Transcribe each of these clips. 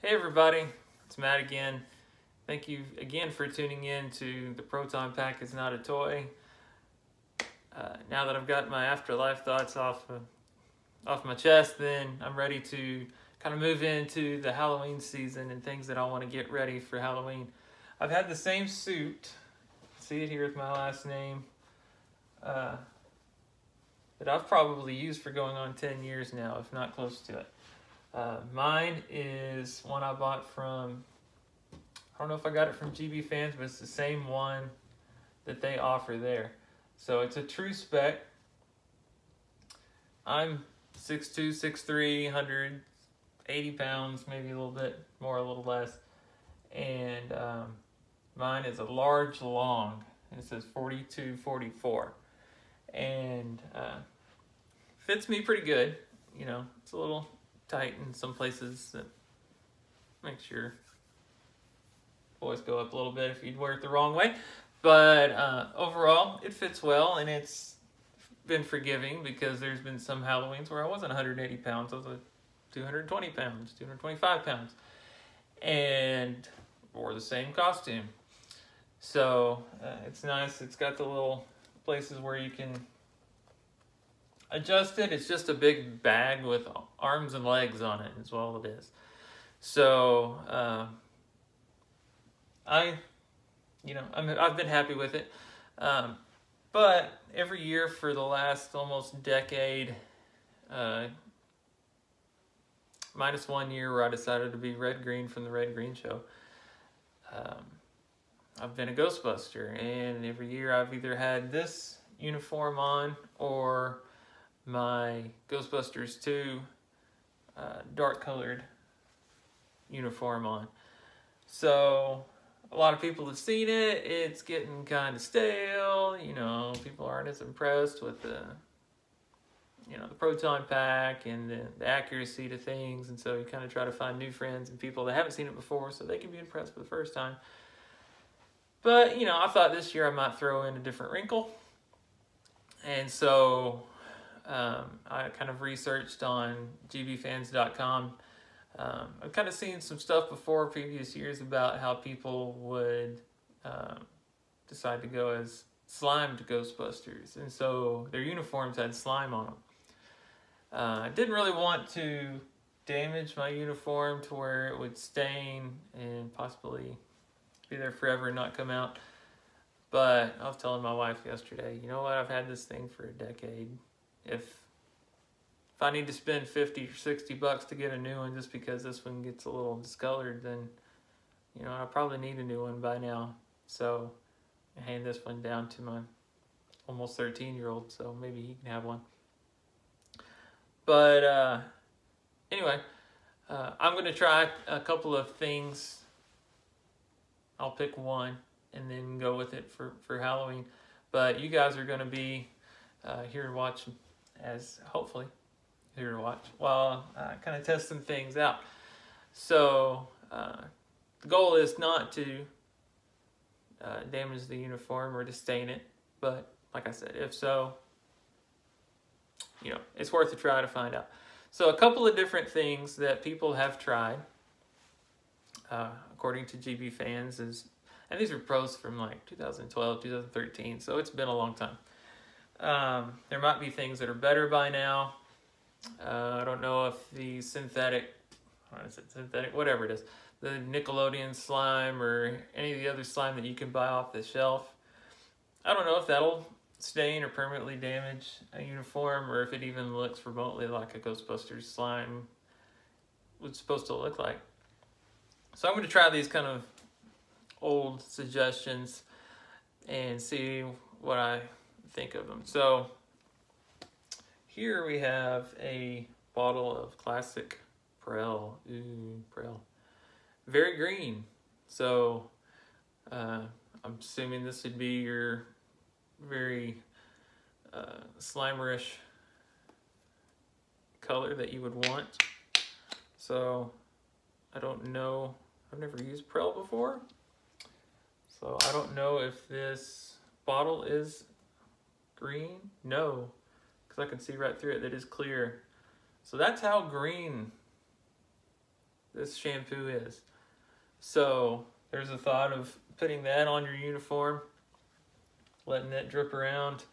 Hey everybody, it's Matt again. Thank you again for tuning in to The Proton Pack Is Not a Toy. Now that I've got my afterlife thoughts off my chest, then I'm ready to kind of move into the Halloween season and things that I want to get ready for Halloween. I've had the same suit, see it here with my last name, that I've probably used for going on 10 years now, if not close to it. Mine is one I bought from, I don't know if I got it from GB Fans, but it's the same one that they offer there. So it's a true spec. I'm 6'2", 6'3", 180 pounds, maybe a little bit more, a little less. And mine is a large long, and it says 42-44. And fits me pretty good. You know, it's a little tight in some places that makes your voice go up a little bit if you'd wear it the wrong way. But overall, it fits well, and it's been forgiving because there's been some Halloweens where I wasn't 180 pounds. I was 220 pounds, 225 pounds, and wore the same costume. So it's nice. It's got the little places where you can adjust it. It's just a big bag with arms and legs on it is all it is. So I've been happy with it. But every year for the last almost decade, minus 1 year where I decided to be red-green from the Red-Green Show, I've been a Ghostbuster, and every year I've either had this uniform on or my Ghostbusters 2 dark colored uniform on. So a lot of people have seen it. It's getting kind of stale. You know, people aren't as impressed with the proton pack and the accuracy to things, and so you kind of try to find new friends and people that haven't seen it before so they can be impressed for the first time. But you know, I thought this year I might throw in a different wrinkle, and so I kind of researched on gbfans.com. I've kind of seen some stuff before previous years about how people would decide to go as slimed Ghostbusters, and so their uniforms had slime on them. I didn't really want to damage my uniform to where it would stain and possibly be there forever and not come out. But I was telling my wife yesterday, you know what, I've had this thing for a decade. If I need to spend 50 or 60 bucks to get a new one just because this one gets a little discolored, then, you know, I probably need a new one by now. So I hand this one down to my almost 13-year-old, so maybe he can have one. But anyway, I'm going to try a couple of things. I'll pick one and then go with it for Halloween. But you guys are going to be here to watch, as hopefully here to watch, while I kind of test some things out. So the goal is not to damage the uniform or to stain it, but like I said, if so, you know, it's worth a try to find out. So a couple of different things that people have tried, according to GB Fans, is, and these are posts from like 2012, 2013, so it's been a long time. There might be things that are better by now. I don't know if the synthetic, whatever it is, the Nickelodeon slime or any of the other slime that you can buy off the shelf, I don't know if that'll stain or permanently damage a uniform, or if it even looks remotely like a Ghostbusters slime was supposed to look like. So I'm going to try these kind of old suggestions and see what I think of them. So here we have a bottle of classic Prel. Ooh, Prel. Very green. So I'm assuming this would be your very slimerish color that you would want. So I don't know. I've never used Prel before. So I don't know if this bottle is green. No, because I can see right through it that it's clear. So that's how green this shampoo is. So there's a thought of putting that on your uniform, letting that drip around,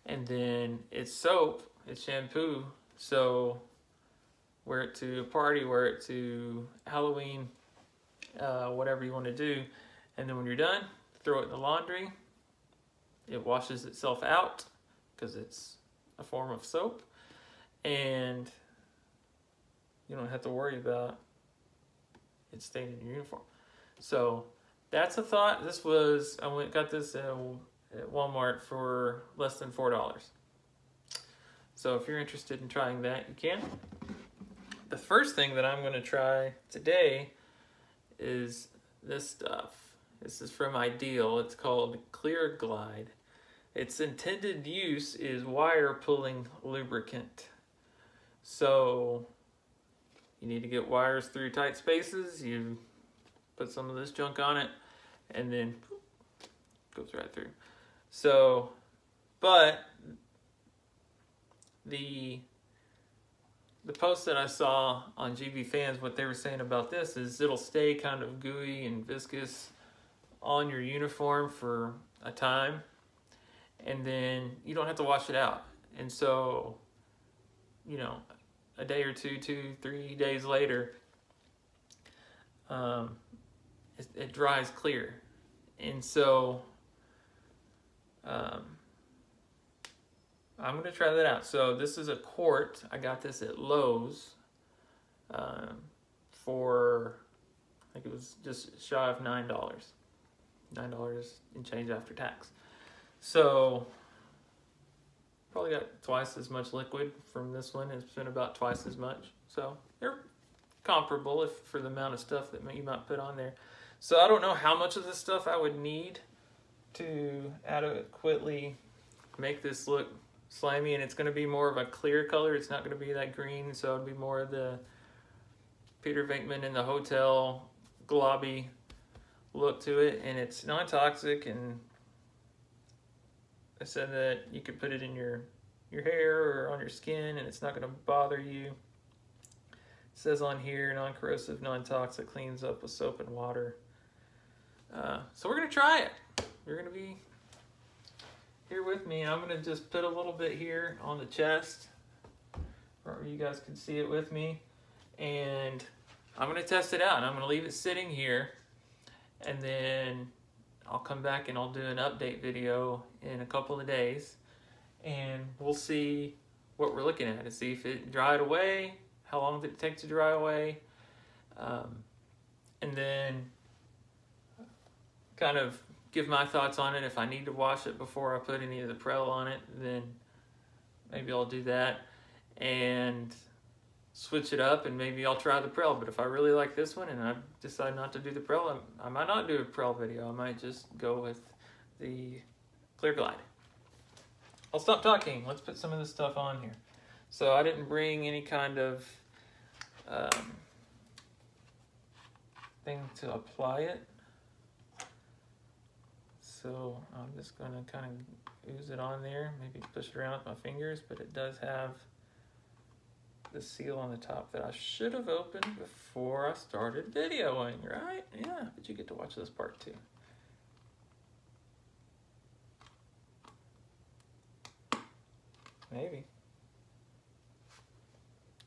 and then it's soap, it's shampoo. So wear it to a party, wear it to Halloween, whatever you want to do. And then when you're done, throw it in the laundry. It washes itself out because it's a form of soap. And you don't have to worry about it staying in your uniform. So that's a thought. This was, got this at Walmart for less than $4. So if you're interested in trying that, you can. The first thing that I'm going to try today is this stuff. This is from Ideal. It's called ClearGlide. Its intended use is wire pulling lubricant. So you need to get wires through tight spaces. You put some of this junk on it and then goes right through. So, but the post that I saw on GB Fans, what they were saying about this is it'll stay kind of gooey and viscous on your uniform for a time, and then you don't have to wash it out. And so, you know, a day or two, 3 days later, it dries clear. And so I'm going to try that out. So this is a quart. I got this at Lowe's for, I think it was just shy of $9. $9 and change after tax. So probably got twice as much liquid from this one. It's been about twice as much. So they're comparable if for the amount of stuff that you might put on there. So I don't know how much of this stuff I would need to adequately make this look slimy, and it's going to be more of a clear color. It's not going to be that green, so it'd be more of the Peter Venkman in the hotel globby look to it, and it's non-toxic, and I said that you could put it in your hair or on your skin and it's not going to bother you. It says on here, non-corrosive, non-toxic, cleans up with soap and water. So we're going to try it. You're going to be here with me, and I'm going to just put a little bit here on the chest where you guys can see it with me, and I'm going to test it out, and I'm going to leave it sitting here, and then I'll come back and I'll do an update video in a couple of days, and we'll see what we're looking at and see if it dried away, how long did it take to dry away, and then kind of give my thoughts on it. If I need to wash it before I put any of the Prel on it, then maybe I'll do that and switch it up, and maybe I'll try the Prel. But if I really like this one and I decide not to do the Prel, I might not do a Prel video. I might just go with the ClearGlide. I'll stop talking. Let's put some of this stuff on here. So I didn't bring any kind of thing to apply it. So I'm just going to kind of ooze it on there, maybe push it around with my fingers, but it does have the seal on the top that I should have opened before I started videoing, right? Yeah, but you get to watch this part too. Maybe.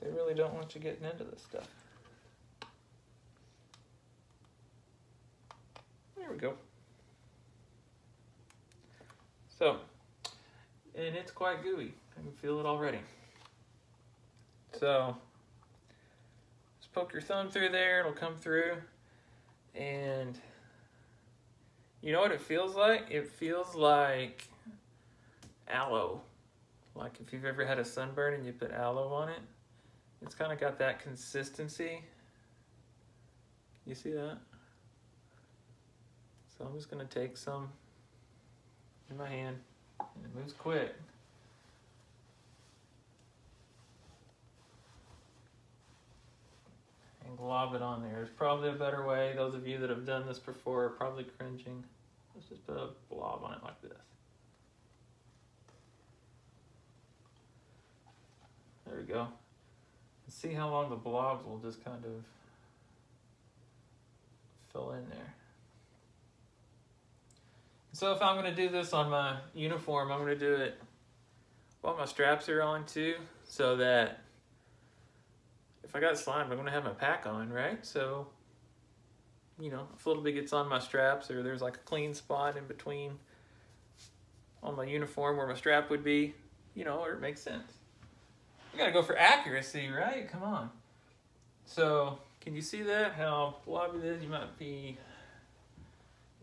They really don't want you getting into this stuff. There we go. So, and it's quite gooey. I can feel it already. So, just poke your thumb through there, it'll come through, and you know what it feels like? It feels like aloe. Like if you've ever had a sunburn and you put aloe on it, it's kind of got that consistency. You see that? So I'm just going to take some in my hand, and it moves quick. And glob it on there. There's probably a better way. Those of you that have done this before are probably cringing. Let's just put a blob on it like this. There we go. See how long the blobs will just kind of fill in there. So if I'm going to do this on my uniform, I'm going to do it while my straps are on too, so that if I got slime, I'm going to have my pack on, right? So, you know, if a little bit gets on my straps, or there's like a clean spot in between on my uniform where my strap would be, you know, or it makes sense. We got to go for accuracy, right? Come on. So, can you see that? How blobby it is? You might be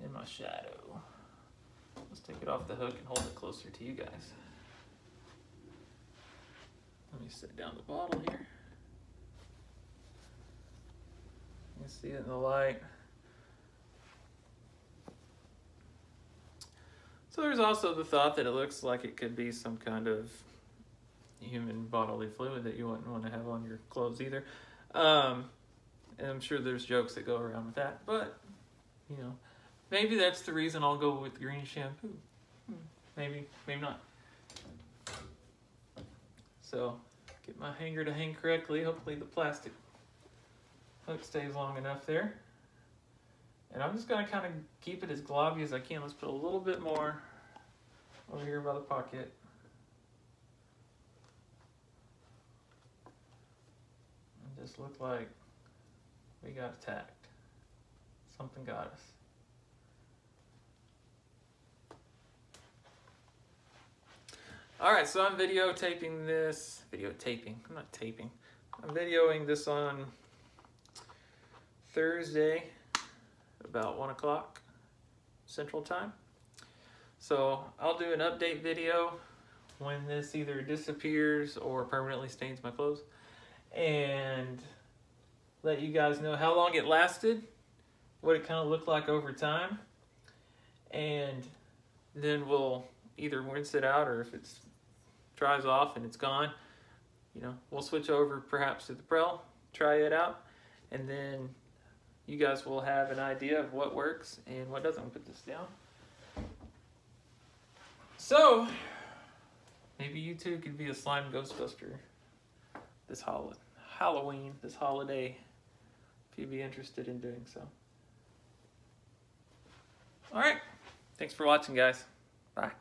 in my shadow. Let's take it off the hook and hold it closer to you guys. Let me set down the bottle here. You can see it in the light. So there's also the thought that it looks like it could be some kind of human bodily fluid that you wouldn't want to have on your clothes either. And I'm sure there's jokes that go around with that, but, you know, maybe that's the reason I'll go with green shampoo. Maybe, maybe not. So, get my hanger to hang correctly. Hopefully the plastic hook stays long enough there. And I'm just going to kind of keep it as globby as I can. Let's put a little bit more over here by the pocket. And just look like we got attacked. Something got us. Alright, so I'm videotaping this. I'm not taping. I'm videoing this on Thursday, about 1 o'clock Central Time. So I'll do an update video when this either disappears or permanently stains my clothes, and let you guys know how long it lasted, what it kind of looked like over time, and then we'll either rinse it out, or if it dries off and it's gone, you know, we'll switch over perhaps to the Prel, try it out, and then you guys will have an idea of what works and what doesn't. I'll put this down. So, maybe you too could be a slime Ghostbuster this Halloween, this holiday, if you'd be interested in doing so. Alright, thanks for watching, guys. Bye.